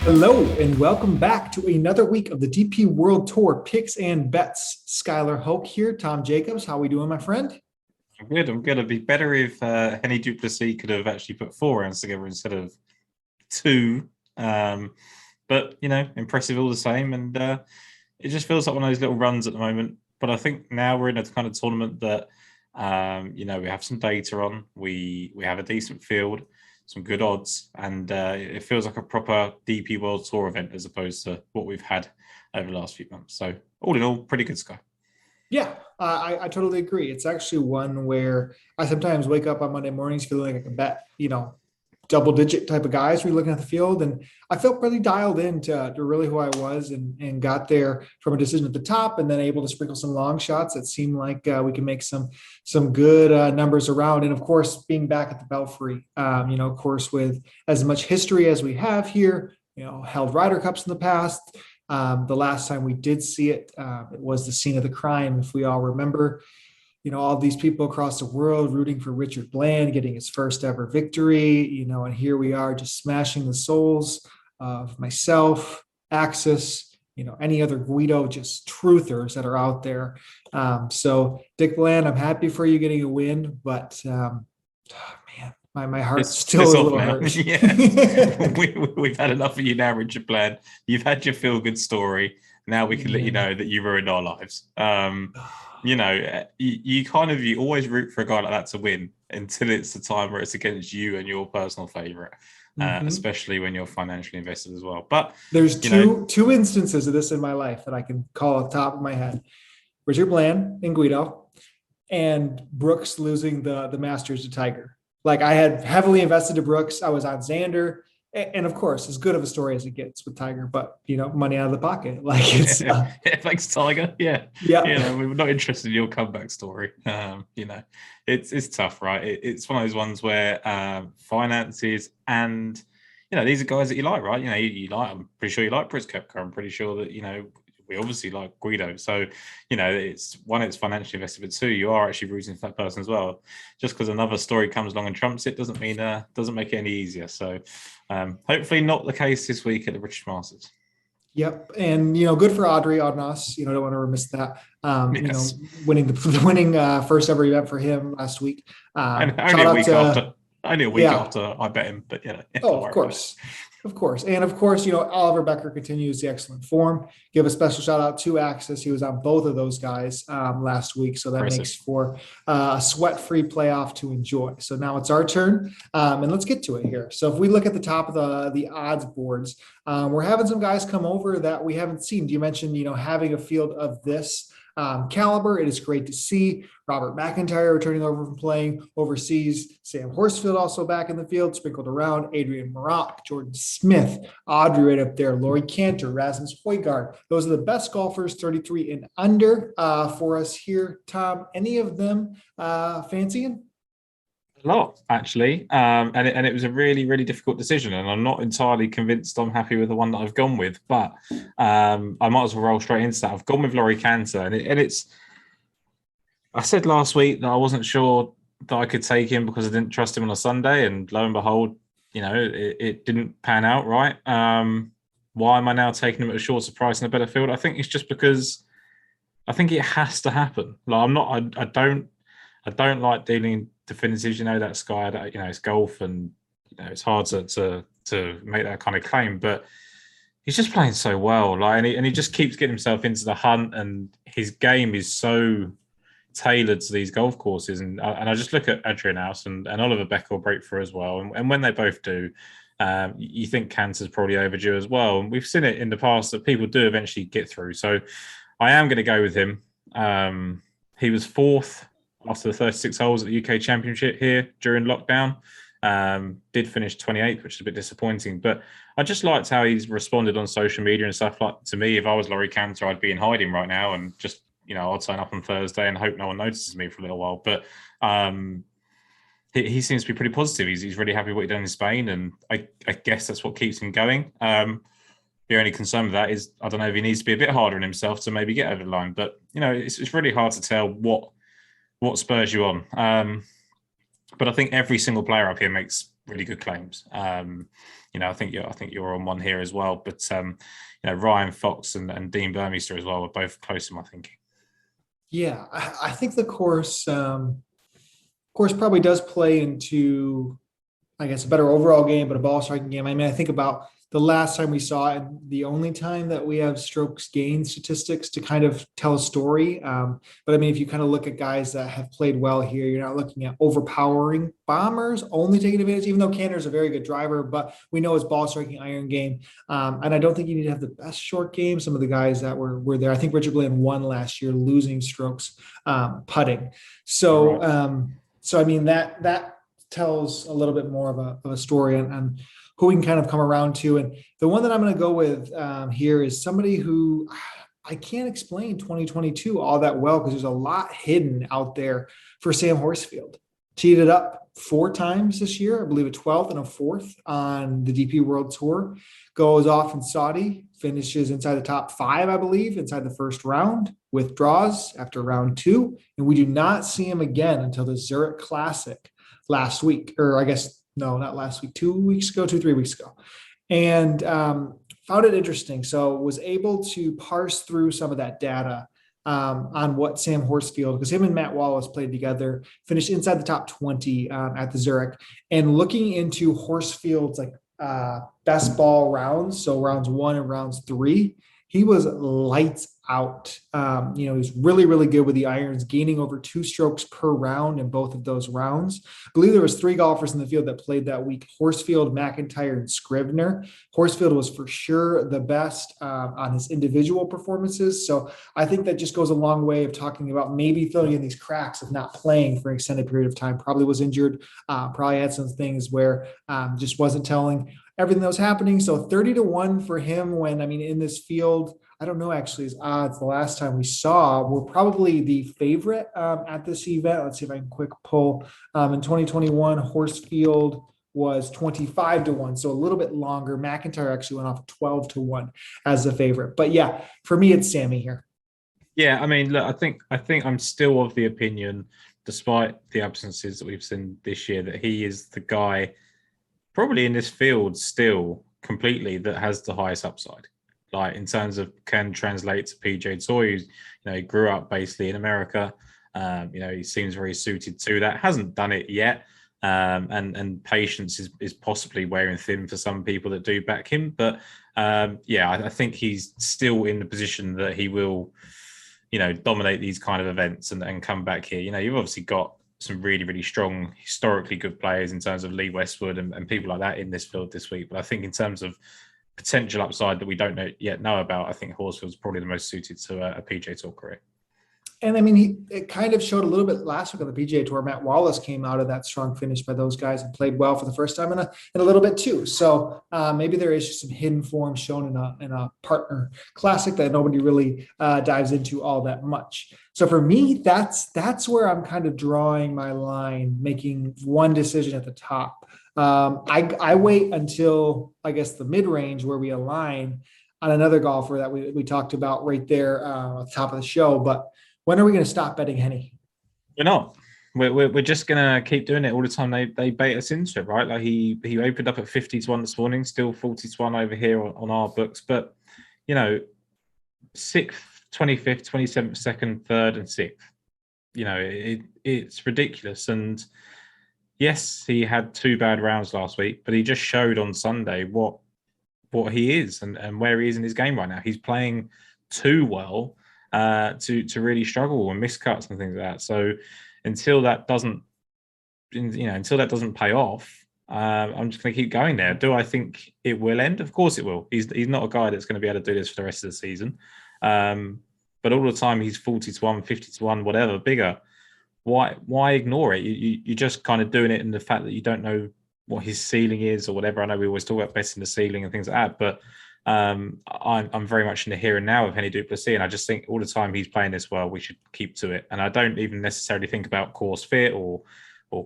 Hello, and welcome back to another week of the DP World Tour picks and bets. Skylar, Hoke here, Tom Jacobs. How we doing, my friend? I'm good. I'm good. It'd be better if Henny Duplessis could have actually put 4 rounds together instead of two. But impressive all the same. And it just feels like one of those little runs at the moment. But I think now we're in a kind of tournament that we have some data on. We have a decent field, some good odds, and it feels like a proper DP World Tour event as opposed to what we've had over the last few months. So all in all, pretty good, Sky. Yeah, I totally agree. It's actually one where I sometimes wake up on Monday mornings feeling like I can bet, double digit type of guys. We're looking at the field, and I felt really dialed in to really who I was and got there from a decision at the top, and then able to sprinkle some long shots that seemed like we can make some good numbers around. And of course, being back at the Belfry, of course, with as much history as we have here, held Ryder Cups in the past. The last time we did see it, it was the scene of the crime, if we all remember. All these people across the world rooting for Richard Bland getting his first ever victory, and here we are just smashing the souls of myself, Axis, any other Guido, just truthers that are out there. So Dick Bland, I'm happy for you getting a win, but man, my heart's still a little hurt. Yeah, we've had enough of you now, Richard Bland. You've had your feel-good story. Now we can let you know that you ruined our lives. You always root for a guy like that to win until it's the time where it's against you and your personal favorite, especially when you're financially invested as well. But there's two instances of this in my life that I can call off the top of my head: Richard Bland and Guido, and Brooks losing the Masters to Tiger. Like, I had heavily invested to Brooks. I was on Xander. And of course, as good of a story as it gets with Tiger, but money out of the pocket. Like, it's thanks, Tiger. Yeah. We're not interested in your comeback story. It's tough, right? It's one of those ones where finances and these are guys that you like, right? You like. I'm pretty sure you like Brooks Koepka. I'm pretty sure that we obviously like Guido. So, it's financially invested, but two, you are actually rooting for that person as well. Just because another story comes along and trumps it doesn't mean doesn't make it any easier. So hopefully not the case this week at the British Masters. Yep. And, good for Audrey Audnos. Don't want to remiss that. Yes. Winning first ever event for him last week. Only a week after I bet him, but of course. Of course. And of course, Oliver Becker continues the excellent form. Give a special shout out to Axis. He was on both of those guys last week. So that makes for a sweat-free playoff to enjoy. So now it's our turn. And let's get to it here. So if we look at the top of the odds boards, we're having some guys come over that we haven't seen. You mentioned, having a field of this caliber. It is great to see Robert McIntyre returning over from playing overseas. Sam Horsfield also back in the field, sprinkled around. Adrian Meronk, Jordan Smith, Audrey right up there, Laurie Cantor, Rasmus Højgaard. Those are the best golfers, 33 and under for us here. Tom, any of them fancying? A lot, actually, and it was a really, really difficult decision, and I'm not entirely convinced I'm happy with the one that I've gone with, but I might as well roll straight into that. I've gone with Laurie Cantor, and it's I said last week that I wasn't sure that I could take him because I didn't trust him on a Sunday, and lo and behold, it didn't pan out right. Why am I now taking him at a shorter price in a better field? I think it's just because I think it has to happen. Like, I don't like dealing definitives, that Sky, that it's golf, and it's hard to make that kind of claim, but he's just playing so well, and he just keeps getting himself into the hunt, and his game is so tailored to these golf courses, and I just look at Adrian House and Oliver Becker will break through as well, and when they both do, you think Cantor's probably overdue as well, and we've seen it in the past that people do eventually get through. So I am going to go with him. He was fourth after the 36 holes at the UK Championship here during lockdown. Did finish 28th, which is a bit disappointing. But I just liked how he's responded on social media and stuff. Like, to me, if I was Laurie Cantor, I'd be in hiding right now and just, I'll turn up on Thursday and hope no one notices me for a little while. But he seems to be pretty positive. He's really happy with what he's done in Spain, and I guess that's what keeps him going. The only concern with that is I don't know if he needs to be a bit harder on himself to maybe get over the line. But, it's really hard to tell what spurs you on. But I think every single player up here makes really good claims. I think you're on one here as well. But Ryan Fox and Dean Burmeister as well are both close in my thinking. Yeah, I think the course probably does play into, I guess, a better overall game, but a ball striking game. I mean, I think about the last time we saw it, and the only time that we have strokes gain statistics to kind of tell a story. But I mean, if you kind of look at guys that have played well here, you're not looking at overpowering bombers, only taking advantage, even though Cantor's a very good driver, but we know his ball striking iron game. And I don't think you need to have the best short game. Some of the guys that were there, I think Richard Bland won last year, losing strokes putting. So, Right. so I mean, that tells a little bit more of a story and who we can kind of come around to. And the one that I'm going to go with here is somebody who I can't explain 2022 all that well because there's a lot hidden out there for Sam Horsfield. Teed it up 4 times this year, I believe a 12th and a 4th on the DP World Tour. Goes off in Saudi, finishes inside the top 5, I believe, inside the first round, withdraws after round 2, and we do not see him again until the Zurich Classic last week, or I guess, no, not last week, 2 weeks ago, 3 weeks ago. And found it interesting. So was able to parse through some of that data on what Sam Horsfield, because him and Matt Wallace played together, finished inside the top 20 at the Zurich, and looking into Horsfield's like best ball rounds, so rounds 1 and rounds 3, he was lights out. He's really, really good with the irons, gaining over 2 strokes per round in both of those rounds. I believe there was 3 golfers in the field that played that week: Horsfield, McIntyre, and Scrivener. Horsfield was for sure the best on his individual performances. So I think that just goes a long way of talking about maybe filling in these cracks of not playing for an extended period of time. Probably was injured, probably had some things where just wasn't telling everything that was happening. So 30-1 for him when, I mean, in this field, I don't know actually his odds. The last time we saw, we're probably the favorite at this event. Let's see if I can quick pull. In 2021, Horsfield was 25-1, so a little bit longer. McIntyre actually went off 12-1 as the favorite. But yeah, for me, it's Sammy here. Yeah, I mean, look, I think I'm still of the opinion, despite the absences that we've seen this year, that he is the guy probably in this field still completely that has the highest upside. Like in terms of can translate to PGA Tour. He grew up basically in America. He seems very suited to that. Hasn't done it yet. And patience is possibly wearing thin for some people that do back him. But I think he's still in the position that he will, dominate these kind of events and come back here. You've obviously got some really, really strong, historically good players in terms of Lee Westwood and people like that in this field this week. But I think in terms of potential upside that we don't yet know about, I think Horsfield's probably the most suited to a PGA Tour career. And I mean, it kind of showed a little bit last week on the PGA Tour. Matt Wallace came out of that strong finish by those guys and played well for the first time in a little bit too. So maybe there is just some hidden form shown in a partner classic that nobody really dives into all that much. So for me, that's where I'm kind of drawing my line, making one decision at the top. I wait until, I guess, the mid-range where we align on another golfer that we talked about right there at the top of the show. But when are we going to stop betting Henny? We're not. We're just going to keep doing it all the time. They bait us into it, right? Like he opened up at 50-1 this morning, still 40-1 over here on our books. But, 6th, 25th, 27th, 2nd, 3rd, and 6th. It's ridiculous. And yes, he had 2 bad rounds last week, but he just showed on Sunday what he is and where he is in his game right now. He's playing too well to really struggle and miss cuts and things like that. So until that doesn't pay off, I'm just going to keep going there. Do I think it will end? Of course it will. He's not a guy that's going to be able to do this for the rest of the season. But all the time he's 40-1, 50-1, whatever, bigger. Why ignore it? You're just kind of doing it in the fact that you don't know what his ceiling is or whatever. I know we always talk about betting the ceiling and things like that, but I'm very much in the here and now of Henny du Plessis, and I just think all the time he's playing this well, we should keep to it. And I don't even necessarily think about course fit or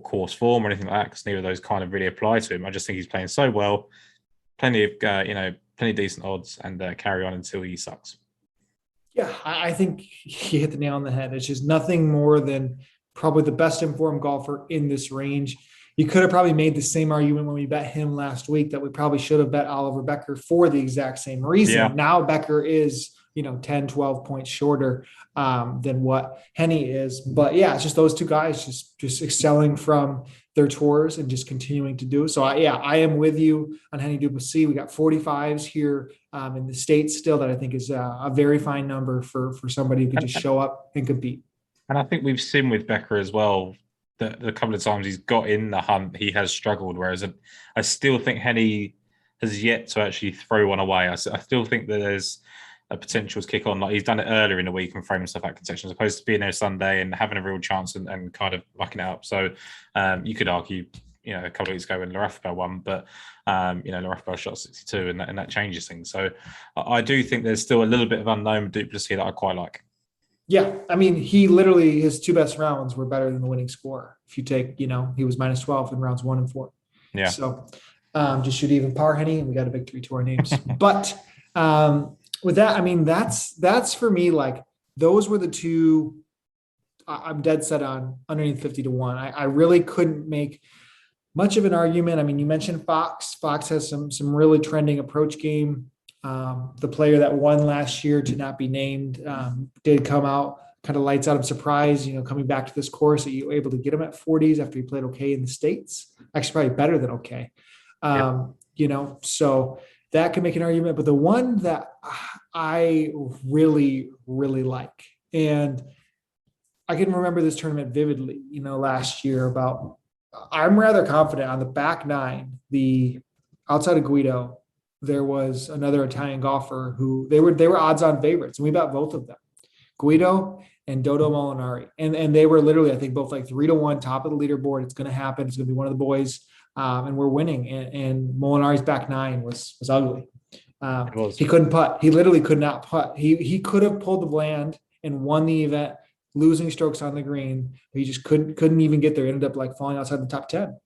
course form or anything like that, because neither of those kind of really apply to him. I just think he's playing so well, plenty of decent odds, and carry on until he sucks. Yeah, I think he hit the nail on the head. It's just nothing more than probably the best informed golfer in this range. you could have probably made the same argument when we bet him last week that we probably should have bet Oliver Becker for the exact same reason. Yeah. Now Becker is, 10, 12 points shorter than what Henny is. But yeah, it's just those two guys just excelling from their tours and just continuing to do. So I am with you on Henny Duplessis. We got 45s here in the States still that I think is a very fine number for somebody who can just show up and compete. And I think we've seen with Becker as well that the couple of times he's got in the hunt, he has struggled. Whereas I still think Henny has yet to actually throw one away. I still think that there's a potential to kick on. Like he's done it earlier in the week and framing stuff out contention, as opposed to being there Sunday and having a real chance and kind of mucking it up. So you could argue, a couple of weeks ago when Larafabelle won, but Larafabelle shot 62 and that changes things. So I do think there's still a little bit of unknown Duplessis that I quite like. Yeah, I mean, he literally, his two best rounds were better than the winning score. If you take, he was minus 12 in rounds 1 and 4. Yeah. So just shoot even par Henny, and we got a victory to our names. But with that, I mean, that's for me, like those were the two I'm dead set on underneath 50 to 1. I really couldn't make much of an argument. I mean, you mentioned Fox. Fox has some really trending approach game. The player that won last year, to not be named, did come out kind of lights out. I'm surprised, coming back to this course that you were able to get him at 40s after he played okay in the States. Actually, probably better than okay. So that could make an argument. But the one that I really, really like, and I can remember this tournament vividly, last year I'm rather confident on the back nine, the outside of Guido, there was another Italian golfer who they were odds on favorites, and we bet both of them, Guido and Dodo Molinari. And they were literally, I think, both like 3 to 1 top of the leaderboard. It's going to happen. It's going to be one of the boys. And we're winning. And Molinari's back nine was ugly. He couldn't putt. He literally could not putt. He could have pulled the Bland and won the event, losing strokes on the green. He just couldn't even get there. He ended up like falling outside the top 10.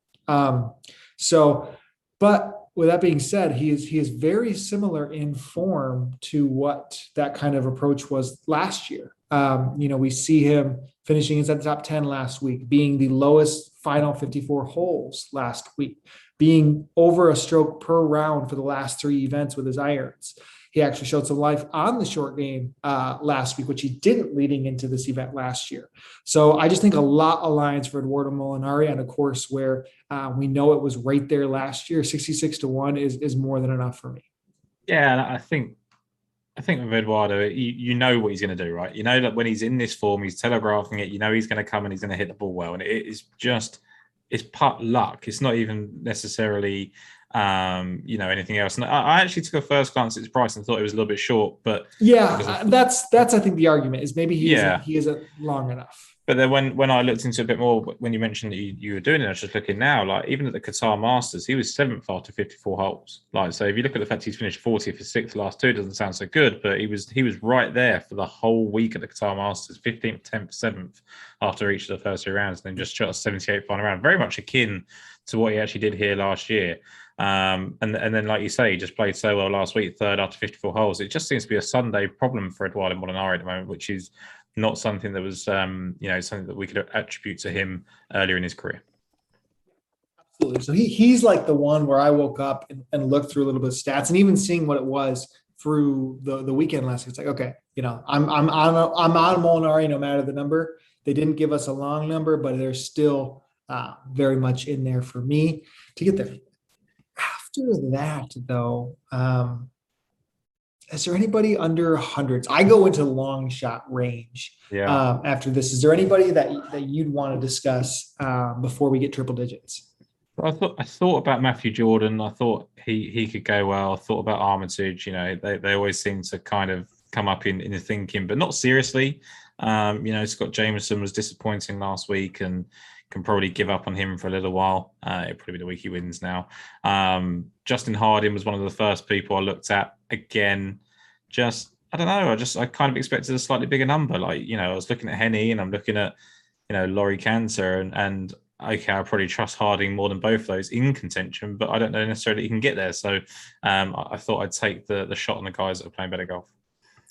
But with that being said, he is very similar in form to what that kind of approach was last year. We see him finishing inside the top 10 last week, being the lowest final 54 holes last week, being over a stroke per round for the last 3 events with his irons. He actually showed some life on the short game last week, which he didn't leading into this event last year. So I just think a lot aligns for Eduardo Molinari on a course where we know it was right there last year. 66 to 1 is more than enough for me. Yeah, and I think with Eduardo, you know what he's going to do, right? You know that when he's in this form, he's telegraphing it. You know he's going to come and he's going to hit the ball well, and it's putt luck. It's not even necessarily anything else. And I actually took a first glance at his price and thought it was a little bit short, but that's I think the argument is maybe he isn't long enough. But then when I looked into it a bit more, when you mentioned that you were doing it, I was just looking now, like even at the Qatar Masters, he was 7th after 54 holes. Like, so if you look at the fact he's finished 40th for 6th last 2, doesn't sound so good, but he was right there for the whole week at the Qatar Masters, 15th, 10th, 7th after each of the first 3 rounds, and then just shot a 78 final round. Very much akin to what he actually did here last year. And then, like you say, he just played so well last week, 3rd after 54 holes. It just seems to be a Sunday problem for Eduardo Molinari at the moment, which is not something that was, something that we could attribute to him earlier in his career. Absolutely. So he's like the one where I woke up and looked through a little bit of stats, and even seeing what it was through the weekend last week. It's like, okay, I'm on Molinari no matter the number. They didn't give us a long number, but they're still very much in there for me to get there. After that, though, is there anybody under hundreds? I go into long shot range. Yeah. After this, is there anybody that you'd want to discuss before we get triple digits? I thought about Matthew Jordan. I thought he could go well. I thought about Armitage. They always seem to kind of come up in the thinking, but not seriously. Scott Jameson was disappointing last week and can probably give up on him for a little while. It'll probably be the week he wins now. Justin Harding was one of the first people I looked at. Again, I don't know. I kind of expected a slightly bigger number. Like, I was looking at Henny and I'm looking at, Laurie Cantor and okay, I probably trust Harding more than both of those in contention, but I don't know necessarily he can get there. So I thought I'd take the shot on the guys that are playing better golf.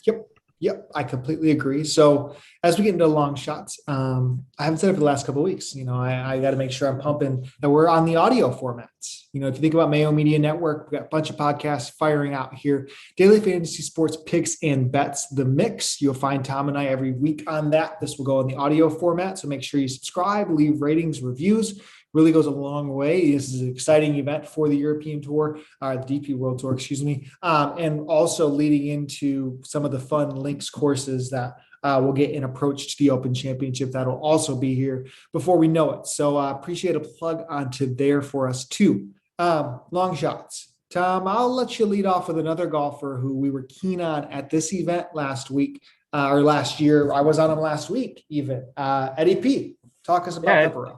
Yep. Yep, I completely agree. So as we get into long shots, I haven't said it for the last couple of weeks. I got to make sure I'm pumping that we're on the audio formats. If you think about Mayo Media Network, we've got a bunch of podcasts firing out here. Daily fantasy sports picks and bets, the mix. You'll find Tom and I every week on that. This will go in the audio format. So make sure you subscribe, leave ratings, reviews. Really goes a long way. This is an exciting event for the European Tour, the DP World Tour, excuse me, and also leading into some of the fun links courses that we'll get in approach to the Open Championship. That'll also be here before we know it. So appreciate a plug onto there for us too. Long shots. Tom, I'll let you lead off with another golfer who we were keen on at this event last week or last year. I was on him last week even. Eddie P. Talk us about Pepperell.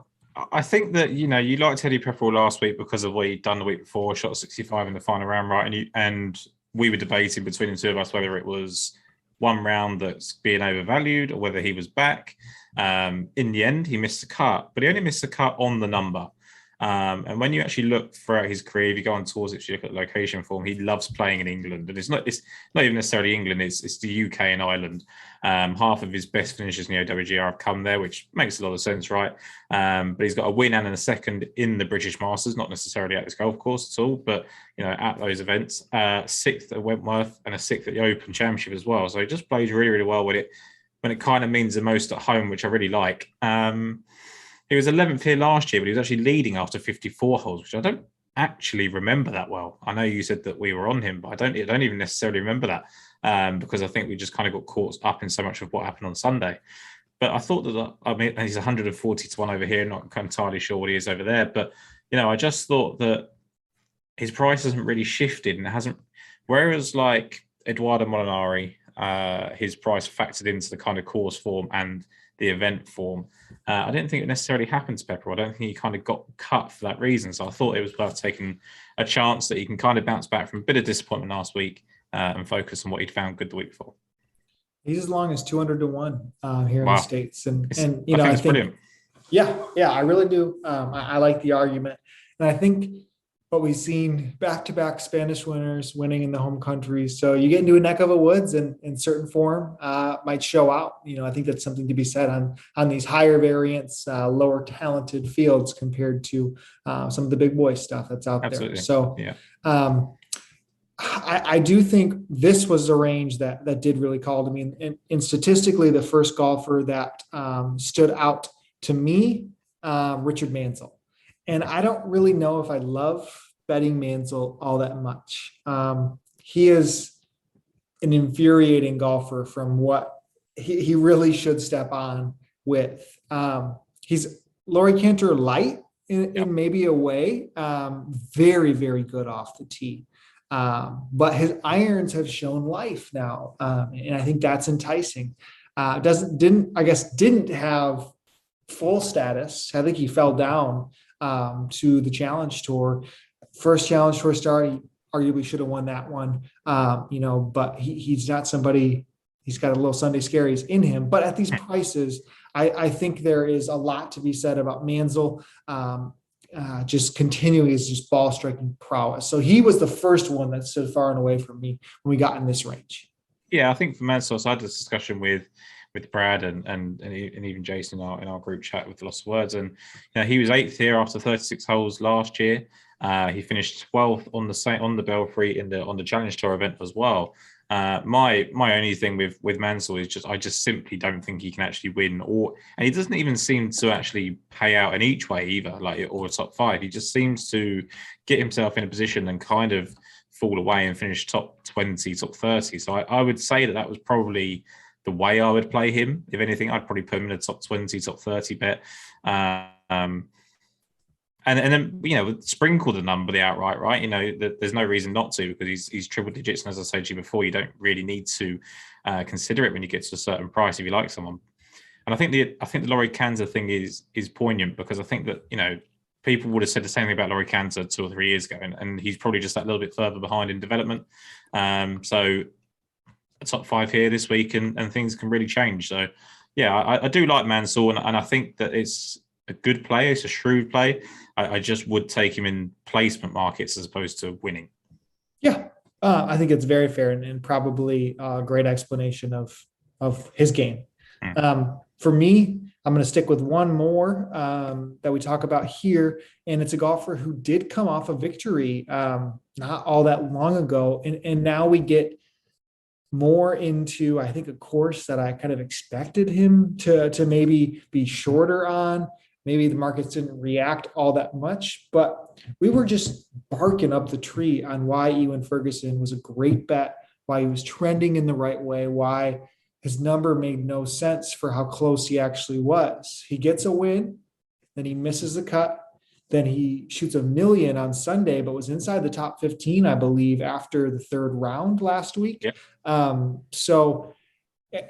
I think that, you liked Teddy Pepperell last week because of what he'd done the week before, shot 65 in the final round, right? And we were debating between the two of us whether it was one round that's being overvalued or whether he was back. In the end, he missed the cut, but he only missed the cut on the number. And when you actually look throughout his career, if you go on tours, if you look at location form, he loves playing in England. And it's not even necessarily England, it's the UK and Ireland. Half of his best finishes in the OWGR have come there, which makes a lot of sense, right? But he's got a win and a second in the British Masters, not necessarily at this golf course at all, but at those events. Sixth at Wentworth and a sixth at the Open Championship as well. So he just plays really, really well with it when it kind of means the most at home, which I really like. He was 11th here last year, but he was actually leading after 54 holes, which I don't actually remember that well. I know you said that we were on him, but I don't even necessarily remember that because I think we just kind of got caught up in so much of what happened on Sunday. But I thought that, he's 140 to 1 over here, not entirely sure what he is over there. But, I just thought that his price hasn't really shifted and it hasn't, whereas like Eduardo Molinari, his price factored into the kind of course form and the event form. I didn't think it necessarily happened to Pepperell. I don't think he kind of got cut for that reason. So I thought it was worth taking a chance that he can kind of bounce back from a bit of disappointment last week and focus on what he'd found good the week before. He's as long as 200 to 1 here in the States. And I think it's brilliant. Yeah, I really do. I like the argument. And I think what we've seen back-to-back Spanish winners winning in the home countries. So you get into a neck of the woods and in certain form might show out. I think that's something to be said on these higher variants, lower talented fields compared to some of the big boy stuff that's out there. So yeah. I do think this was a range that did really call to me. And statistically, the first golfer that stood out to me, Richard Mansell. And I don't really know if I love betting Mansell all that much. He is an infuriating golfer from what he really should step on with. He's Laurie Cantor light in maybe a way, very, very good off the tee. But his irons have shown life now. And I think that's enticing. Didn't have full status. I think he fell down to the Challenge Tour. First Challenge Tour start, he arguably should have won that one, but he's not somebody, he's got a little Sunday scaries in him. But at these prices, I think there is a lot to be said about Mansell just continuing his just ball striking prowess. So he was the first one that stood far and away from me when we got in this range. Yeah, I think for Mansell, so I had this discussion with Brad and even Jason in our group chat with the Lost Words, and he was 8th here after 36 holes last year. He finished 12th on the Belfry on the Challenge Tour event as well. My only thing with Mansell is I just simply don't think he can actually win, and he doesn't even seem to actually pay out in each way either, or a top 5. He just seems to get himself in a position and kind of fall away and finish top 20, top 30. So I would say that was probably the way I would play him. If anything, I'd probably put him in a top 20, top 30 bet. And then, sprinkle the number, the outright, right? There's no reason not to, because he's triple digits. And as I said to you before, you don't really need to consider it when you get to a certain price if you like someone. And I think the Laurie Cantor thing is poignant, because I think that, people would have said the same thing about Laurie Cantor 2 or 3 years ago. And he's probably just that little bit further behind in development. So a top 5 here this week and things can really change. So, yeah, I do like Mansell, and I think that it's a good play. It's a shrewd play. I just would take him in placement markets as opposed to winning. Yeah, I think it's very fair and probably a great explanation of his game. Hmm. For me, I'm going to stick with one more that we talk about here, and it's a golfer who did come off a victory not all that long ago, and now we get more into, I think, a course that I kind of expected him to maybe be shorter on. Maybe the markets didn't react all that much, but we were just barking up the tree on why Ewan Ferguson was a great bet, why he was trending in the right way, why his number made no sense for how close he actually was. He gets a win, then he misses the cut, then he shoots a million on Sunday, but was inside the top 15, I believe, after the third round last week. Yeah. So,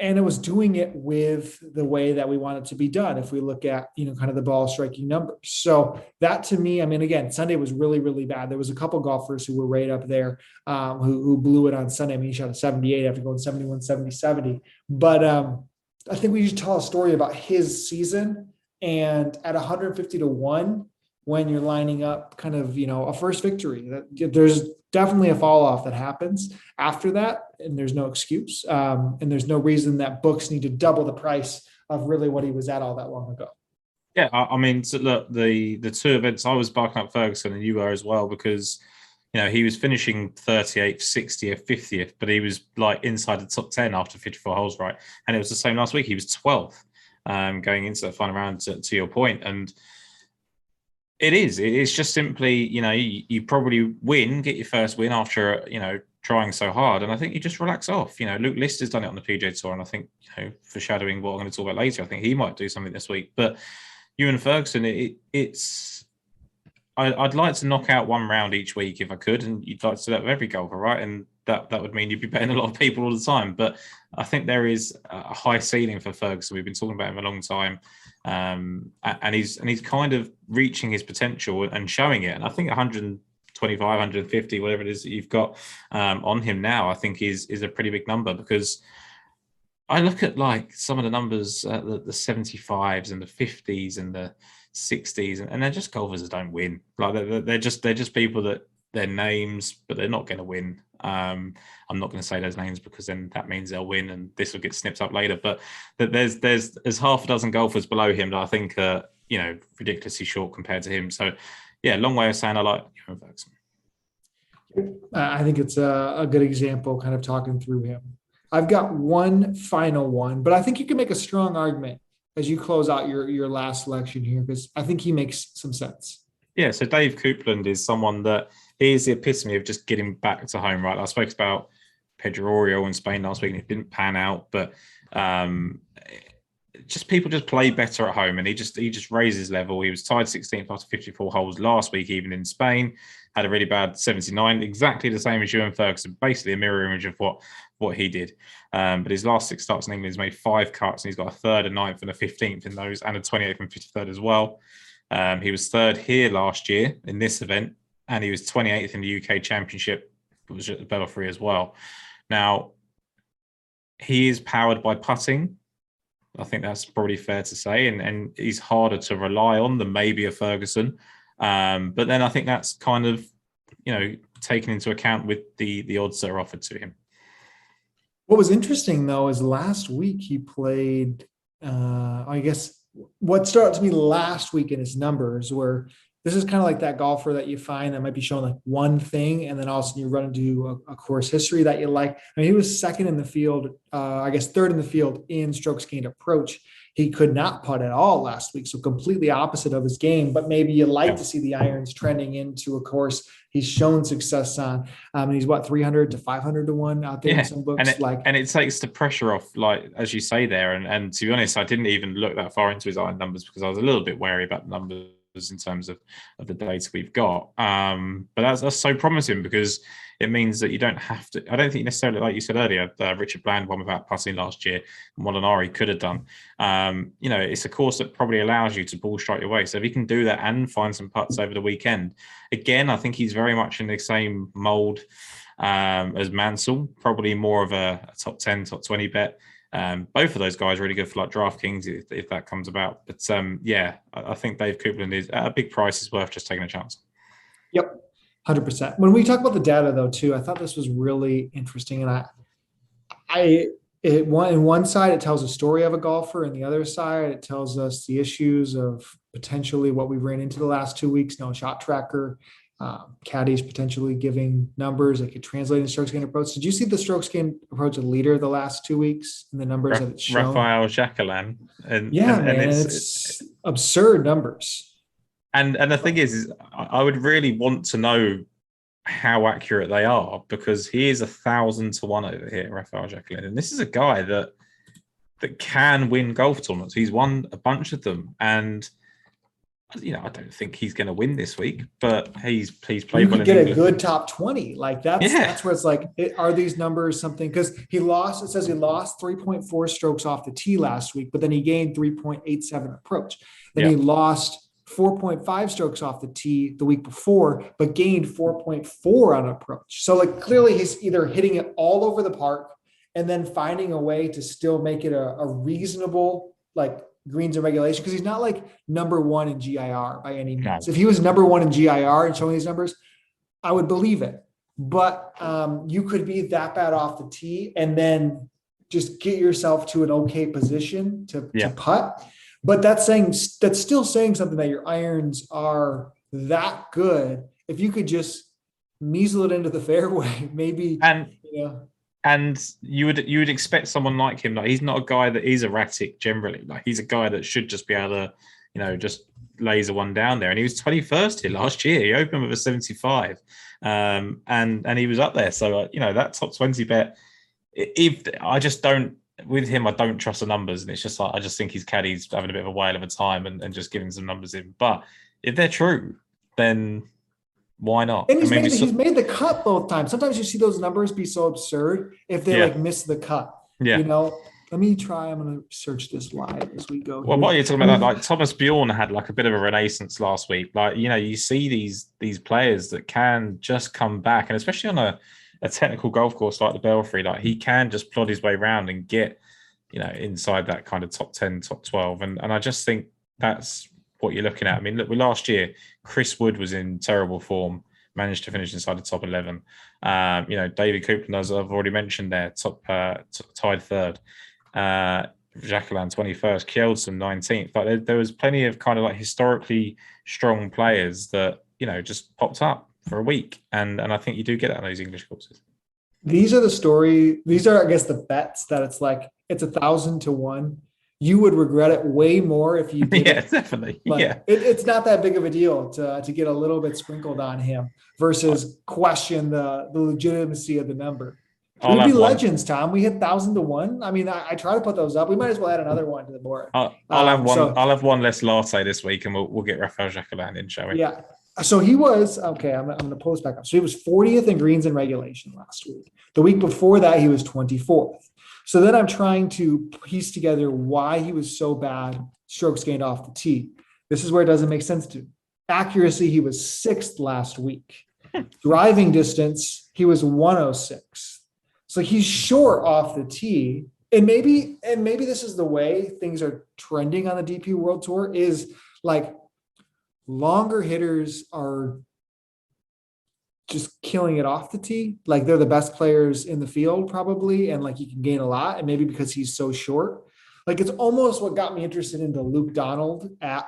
and it was doing it with the way that we want it to be done. If we look at, kind of the ball striking numbers. So that to me, I mean, again, Sunday was really, really bad. There was a couple golfers who were right up there who blew it on Sunday. I mean, he shot a 78 after going 71, 70, 70. But I think we should tell a story about his season, and at 150-1, when you're lining up kind of, a first victory, that there's definitely a fall off that happens after that. And there's no excuse. And there's no reason that books need to double the price of really what he was at all that long ago. Yeah, I mean, so look, the two events, I was barking up Ferguson and you were as well, because he was finishing 38th, 60th, 50th, but he was like inside the top 10 after 54 holes, right? And it was the same last week. He was 12th going into the final round, to your point. And it's just simply, you probably get your first win after, trying so hard. And I think you just relax off. Luke Lister's done it on the PGA Tour. And I think, foreshadowing what I'm going to talk about later, I think he might do something this week. But Ewan Ferguson, I'd like to knock out one round each week if I could. And you'd like to do that with every golfer, right? And that would mean you'd be betting a lot of people all the time. But I think there is a high ceiling for Ferguson. We've been talking about him a long time. And he's kind of reaching his potential and showing it. And I think 125, 150, whatever it is that you've got on him now, I think is a pretty big number, because I look at like some of the numbers, the 75s and the 50s and the 60s, and they're just golfers that don't win. Like they're just people that they're names, but they're not going to win. I'm not going to say those names because then that means they'll win, and this will get snipped up later. But there's half a dozen golfers below him that I think are ridiculously short compared to him. So yeah, long way of saying I like Ferguson. I think it's a good example, kind of talking through him. I've got one final one, but I think you can make a strong argument as you close out your last selection here, because I think he makes some sense. Yeah, so Dave Coupland is someone that he is the epitome of just getting back to home, right? I spoke about Pedro Oriol in Spain last week, and it didn't pan out, but just people just play better at home, and he just raised his level. He was tied 16th after 54 holes last week, even in Spain. Had a really bad 79, exactly the same as Ewan Ferguson, basically a mirror image of what he did. But his last 6 starts in England, he's made 5 cuts, and he's got a 3rd, a 9th, and a 15th in those, and a 28th and 53rd as well. He was 3rd here last year in this event, and he was 28th in the UK Championship, which was at the Belfry as well. Now, he is powered by putting. I think that's probably fair to say, and he's harder to rely on than maybe a Ferguson. But then I think that's kind of, taken into account with the odds that are offered to him. What was interesting, though, is last week he played, I guess, what stood out to me last week in his numbers were, this is kind of like that golfer that you find that might be showing like one thing, and then all of a sudden you run into a course history that you like. I mean, he was 2nd in the field, I guess 3rd in the field in strokes gained approach. He could not putt at all last week, so completely opposite of his game. But maybe you like to see the irons trending into a course he's shown success on. And he's 300 to 500-1 out there in some books. And it takes the pressure off, like as you say there. And to be honest, I didn't even look that far into his iron numbers because I was a little bit wary about the numbers in terms of the data we've got. But that's so promising, because it means that you don't have to. I don't think necessarily, like you said earlier, Richard Bland won without putting last year, and Molinari could have done. It's a course that probably allows you to ball strike your way. So if he can do that and find some putts over the weekend, again, I think he's very much in the same mold as Mansell, probably more of a top 10, top 20 bet. Both of those guys are really good for like DraftKings if that comes about. But I think Dave Coupland is at a big price is worth just taking a chance. Yep. 100%. When we talk about the data, though, too, I thought this was really interesting, and I, in one side it tells a story of a golfer, and the other side it tells us the issues of potentially what we ran into the last 2 weeks. No shot tracker, caddies potentially giving numbers that could translate in strokes gained approach. Did you see the strokes gained approach of the leader the last 2 weeks and the numbers that it's shown? Rafael Jacquelin, Yeah, man, and it's absurd numbers. And the thing is I would really want to know how accurate they are, because he is 1,000 to 1 over here, Rafael Jacquelin, and this is a guy that can win golf tournaments. He's won a bunch of them, and I don't think he's going to win this week, but he's played well. You could get a good top 20. Like that's where it's like, are these numbers something? Because it says he lost 3.4 strokes off the tee last week, but then he gained 3.87 approach. Then he lost 4.5 strokes off the tee the week before, but gained 4.4 on approach. So like clearly he's either hitting it all over the park and then finding a way to still make it a reasonable like greens and regulation, because he's not like number one in GIR by any means. If he was number one in GIR and showing these numbers, I would believe it. But you could be that bad off the tee and then just get yourself to an okay position to putt. But that's still saying something, that your irons are that good. If you could just measle it into the fairway, maybe. And you would expect someone like him. Like, he's not a guy that is erratic generally. Like, he's a guy that should just be able to, just laser one down there. And he was 21st here last year. He opened with a 75, and he was up there. So that top 20 bet. If I just don't. With him, I don't trust the numbers, and it's just like I just think his caddy's having a bit of a whale of a time and just giving some numbers in. But if they're true, then why not? And he's made the cut both times. Sometimes you see those numbers be so absurd if they miss the cut. Yeah. Let me try. I'm going to search this live as we go. Well, while you're talking about that, like Thomas Bjorn had like a bit of a renaissance last week. Like, you see these players that can just come back, and especially on a technical golf course like the Belfry, like he can just plod his way around and get, inside that kind of top 10, top 12. And I just think that's what you're looking at. I mean, look, last year, Chris Wood was in terrible form, managed to finish inside the top 11. David Copeland, as I've already mentioned there, tied third. Jacquelin 21st, Kjeldsen 19th. Like there was plenty of kind of like historically strong players that, just popped up for a week, and I think you do get that on those English courses. These are, I guess, the bets that it's like it's 1,000 to 1. You would regret it way more if you did. Yeah, definitely. It's not that big of a deal to get a little bit sprinkled on him versus question the legitimacy of the number. We'd be legends, Tom. We hit 1,000 to 1. I mean, I try to put those up. We might as well add another one to the board. I'll have one. I'll have one less latte this week, and we'll get Rafael Jacquelin in, shall we? Yeah. So he was, okay, I'm going to pull this back up. So he was 40th in greens and regulation last week. The week before that, he was 24th. So then I'm trying to piece together why he was so bad strokes gained off the tee. This is where it doesn't make sense to. Accuracy, he was 6th last week. Driving distance, he was 106. So he's short off the tee. And maybe this is the way things are trending on the DP World Tour, is like, longer hitters are just killing it off the tee. Like they're the best players in the field probably. And like you can gain a lot. And maybe because he's so short, like it's almost what got me interested into Luke Donald at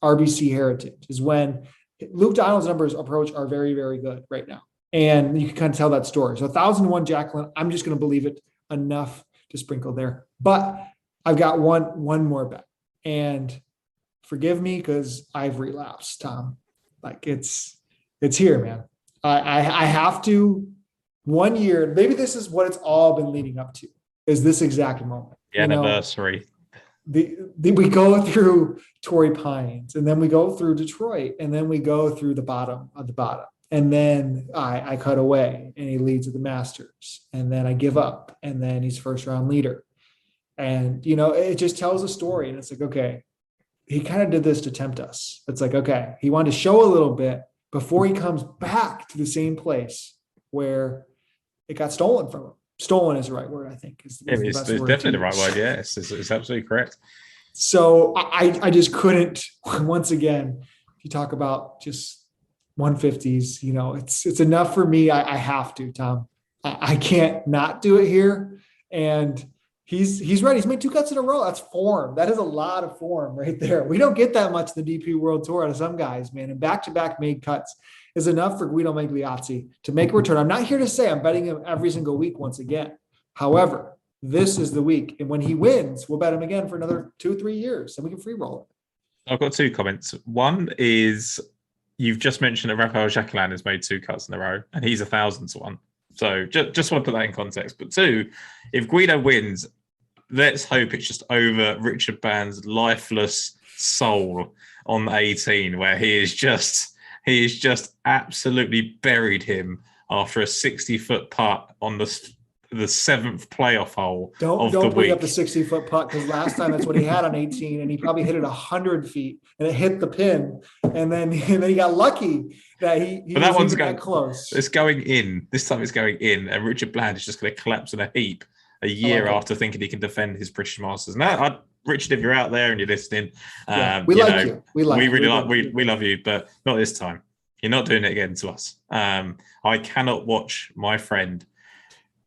RBC Heritage, is when Luke Donald's numbers approach are very, very good right now. And you can kind of tell that story. So 1,001 Jacquelin, I'm just going to believe it enough to sprinkle there. But I've got one more bet. And forgive me because I've relapsed, Tom. Like it's here, man. I have to. 1 year, maybe this is what it's all been leading up to, is this exact moment. The anniversary. We go through Torrey Pines, and then we go through Detroit, and then we go through the bottom of the bottom. And then I cut away, and he leads at the Masters. And then I give up, and then he's first round leader. And, it just tells a story. And it's like, okay, he kind of did this to tempt us. It's like, okay, he wanted to show a little bit before he comes back to the same place where it got stolen from him. Stolen is the right word, I think. It's definitely the right word. Yes, it's absolutely correct. So I just couldn't, once again, if you talk about just 150s. It's enough for me. I have to, Tom. I can't not do it here. And he's ready. He's made 2 cuts in a row. That's form. That is a lot of form right there. We don't get that much in the DP World Tour out of some guys, man. And back-to-back made cuts is enough for Guido Migliozzi to make a return. I'm not here to say I'm betting him every single week once again. However, this is the week. And when he wins, we'll bet him again for another 2-3 years, and we can free roll it. I've got 2 comments. One is you've just mentioned that Rafael Jacqueline has made 2 cuts in a row, and he's 1,000 to 1. So just want to put that in context. But 2, if Guido wins, let's hope it's just over Richard Band's lifeless soul on 18, where he is just absolutely buried him after a 60-foot putt on the 7th playoff hole of the week. Don't bring up the 60-foot putt, because last time that's what he had on 18, and he probably hit it 100 feet, and it hit the pin, and then he got lucky that he but that one's going close. It's going in. This time it's going in, and Richard Bland is just going to collapse in a heap a year after thinking he can defend his British Masters. Now, Richard, if you're out there and you're listening, we like you. We love you, but not this time. You're not doing it again to us. I cannot watch my friend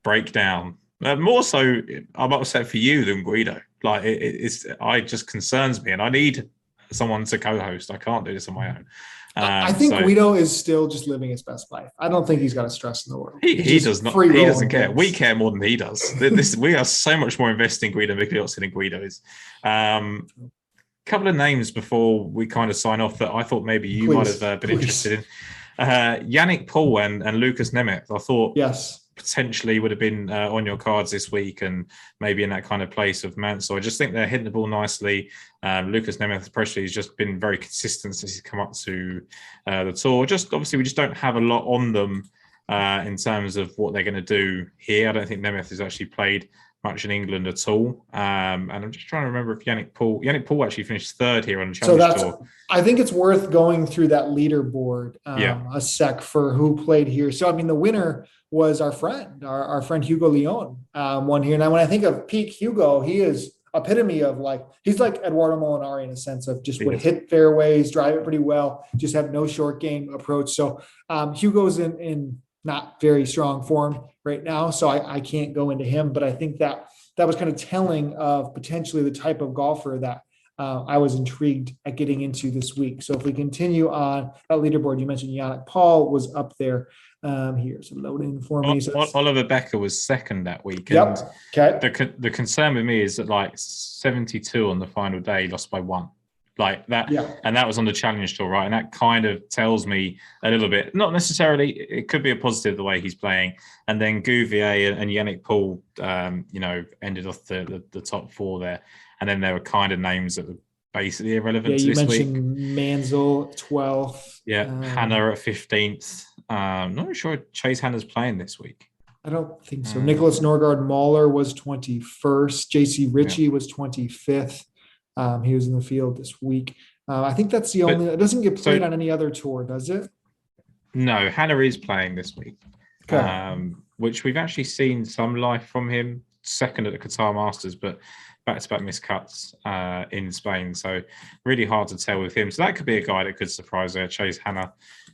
break down. More so, I'm upset for you than Guido. Like it just concerns me, and I need someone to co-host. I can't do this on my own. I think Guido is still just living his best life. I don't think he's got a stress in the world. He does not. He doesn't care. Things. We care more than he does. We are so much more invested in Guido Migliozzi than Guido is. Couple of names before we kind of sign off that I thought maybe you might have been interested in. Yannick Paul and Lucas Nemeth. I thought potentially would have been on your cards this week and maybe in that kind of place of man. So I just think they're hitting the ball nicely. Lucas Nemeth especially has just been very consistent since he's come up to the tour. Just obviously we just don't have a lot on them in terms of what they're going to do here. I don't think Nemeth has actually played much in England at all. And I'm just trying to remember if Yannick Paul actually finished 3rd here on the Challenge Tour. I think it's worth going through that leaderboard a sec for who played here. So, I mean, the winner was our friend Hugo Leon won here. Now, when I think of peak Hugo, he is epitome of he's like Eduardo Molinari in a sense of just would hit fairways, drive it pretty well, just have no short game approach. So Hugo's in not very strong form right now, so I can't go into him, but I think that was kind of telling of potentially the type of golfer that I was intrigued at getting into this week. So if we continue on that leaderboard, you mentioned Yannick Paul was up there. Here's a load in for me. So Oliver Becker was 2nd that week. Yep. Okay. The concern with me is that 72 on the final day, lost by 1. Like that, and that was on the Challenge Tour, right? And that kind of tells me a little bit, not necessarily, it could be a positive the way he's playing. And then Gouvier and Yannick Paul, ended off the top 4 there. And then there were kind of names that were basically irrelevant to this week. You mentioned Mansell, 12th. Hannah at 15th. Not sure Chase Hannah's playing this week. I don't think so. Nicholas Norgard Mahler was 21st. JC Ritchie was 25th. He was in the field this week. I think that's the only. It doesn't get played on any other tour, does it? No, Hannah is playing this week, which we've actually seen some life from him. 2nd at the Qatar Masters, but back-to-back missed cuts in Spain. So really hard to tell with him. So that could be a guy that could surprise there, Chase Hannah.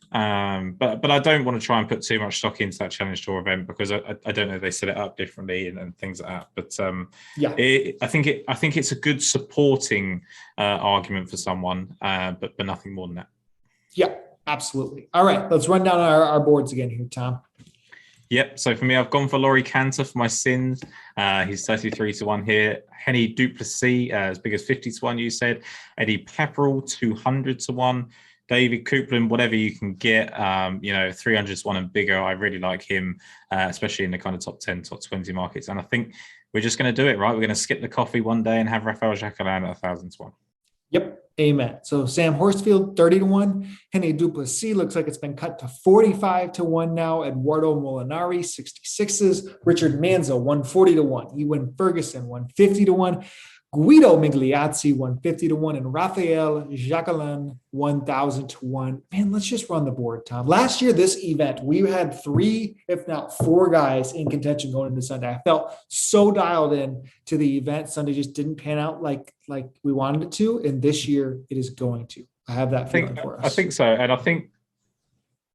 But I don't want to try and put too much stock into that Challenge Tour event because I don't know if they set it up differently and things like that. But I think it's a good supporting argument for someone, but nothing more than that. Yeah, absolutely. All right, let's run down our boards again here, Tom. Yep. So for me, I've gone for Laurie Cantor for my sins. He's 33 to 1 here. Henny Duplessis, as big as 50 to 1, you said. Eddie Pepperell, 200 to 1. David Coupland, whatever you can get, 300 to 1 and bigger. I really like him, especially in the kind of top 10, top 20 markets. And I think we're just going to do it, right? We're going to skip the coffee one day and have Rafael Jacqueline at 1,000 to 1. Yep. Amen. So Sam Horsfield, 30 to 1. Henny Duplessis looks like it's been cut to 45 to 1 now. Eduardo Molinari, 66s. Richard Manzo, 140 to 1. Ewan Ferguson, 150 to 1. Guido Migliozzi, 150 to 1. And Rafael Jacqueline, 1,000 to 1. Man, let's just run the board, Tom. Last year, this event, we had 3, if not 4 guys in contention going into Sunday. I felt so dialed in to the event. Sunday just didn't pan out like we wanted it to. And this year, it is going to. I have that feeling for us. I think so. And I think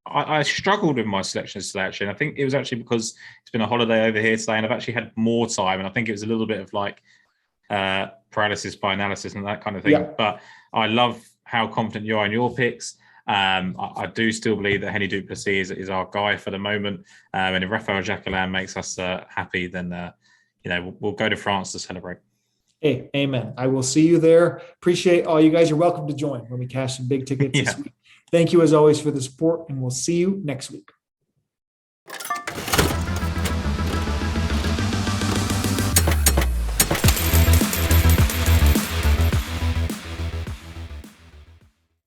I struggled with my selection selection. I think it was actually because it's been a holiday over here today, and I've actually had more time, and I think it was a little bit of like paralysis by analysis and that kind of thing. Yeah. But I love how confident you are in your picks. I do still believe that Henny Duplessis is our guy for the moment. And if Raphael Jacquelin makes us happy, then we'll go to France to celebrate. Hey, amen. I will see you there. Appreciate all you guys. You're welcome to join when we cash some big tickets this week. Thank you as always for the support, and we'll see you next week.